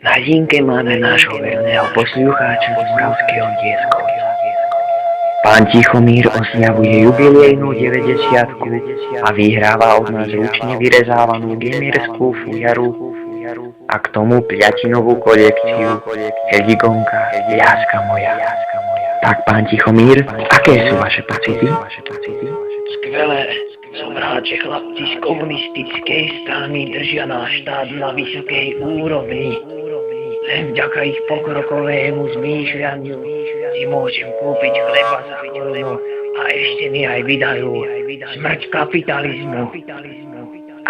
Na linke máme nášho verného poslucháča z Moravského Dieskovca. Pán Tichomír oslavuje jubilejnú 90-ku a vyhráva od nás ručne vyrezávanú gamerskú fujaru a k tomu piatinovú kolekciu Hedigonka Láska moja. Tak, pán Tichomír, aké sú vaše pocity? Skvelé. Som rád, že chlapci z komunistickej strany držia náš štát na vysokej úrovni. Len vďaka ich pokrokovému zmýšľaniu si môžem kúpiť chleba za korunu a ešte mi aj vydajú smrť kapitalizmu.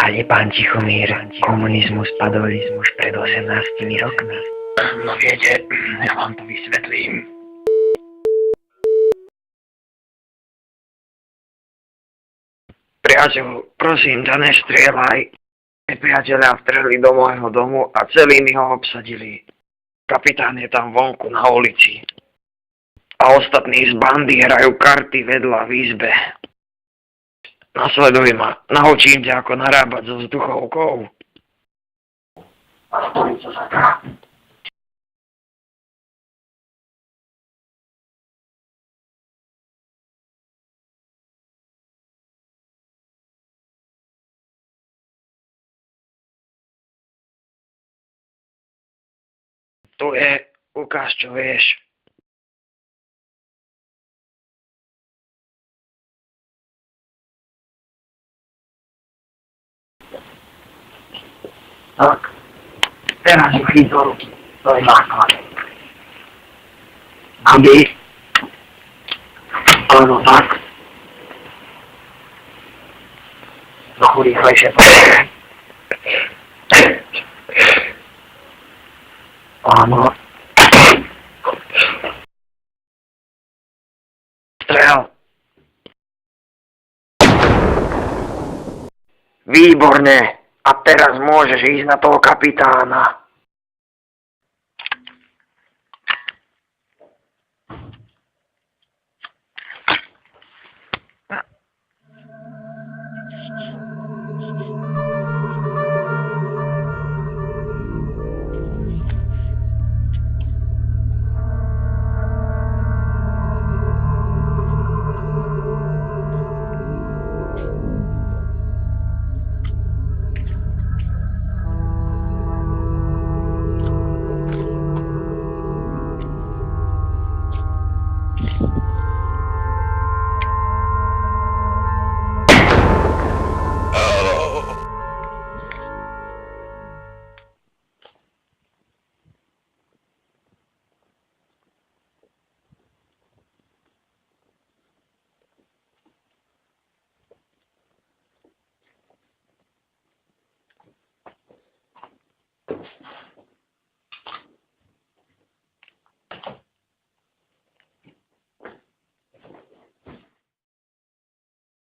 Ale pán Tichomír, komunizmus padol už pred 18 rokmi. No viete, ja vám to vysvetlím. Priateľ, prosím ťa, nestrieľaj. Priatelia vtrhli do môjho domu a celými ho obsadili. Kapitán je tam vonku na ulici. A ostatní z bandy hrajú karty vedľa v izbe. Nasleduj ma, naučím ťa, ako narábať so vzduchovkou. A stojí sa saká. Tu je, ukáž, čo vieš. Tak, teraz ju chyť do ruky, to je základ. Aby, áno, tak. Trochu rýchlejšie povedať. Áno. Strel. Výborne. A teraz môžeš ísť na toho kapitána.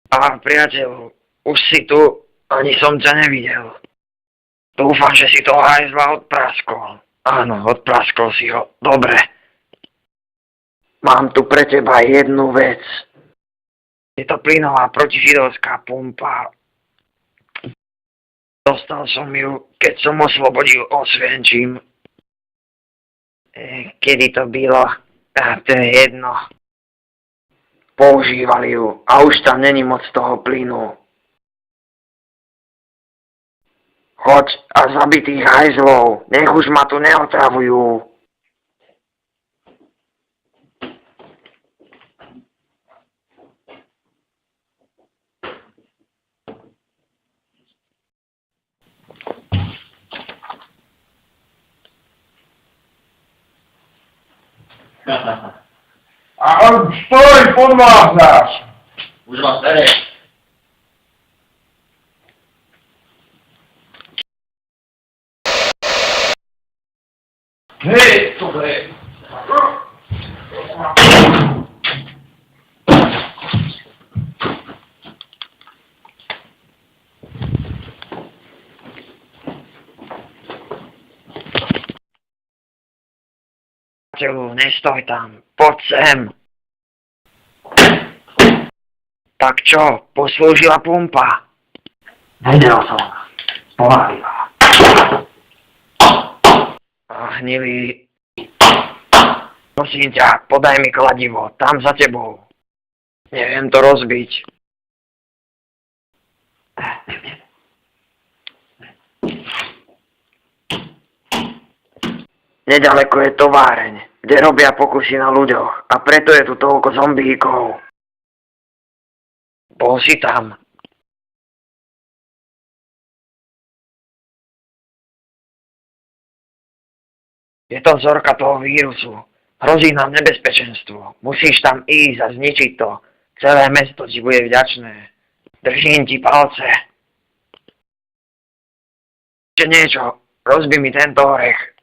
Á, priateľ, už si tu, ani som ťa nevidel. Dúfam, že si toho hajzla odpraskol. Áno, odpraskol si ho. Dobre. Mám tu pre teba jednu vec. Je to plynová protižidovská pumpa. Dostal som ju, keď som oslobodil Osvienčim. Kedy to bylo? To je jedno. Používali ju a už tam není moc toho plynu. Choď a zabij tých hajzlov, nech už ma tu neotravujú. A stoj, podvádzaš! Už vás bere. Hej, to je. Nestoj tam, poď sem. Tak čo, poslúžila pumpa? Vedel som. Pomalila. hnilý. Prosím ťa, podaj mi kladivo, tam za tebou. Neviem to rozbiť. Nedaleko je továreň, kde robia pokusy na ľuďoch a preto je tu toľko zombíkov. Bol si tam. Je to vzorka toho vírusu. Hrozí nám nebezpečenstvo. Musíš tam ísť a zničiť to. Celé mesto ti bude vďačné. Držím ti palce. Ešte niečo. Rozbi mi tento orech.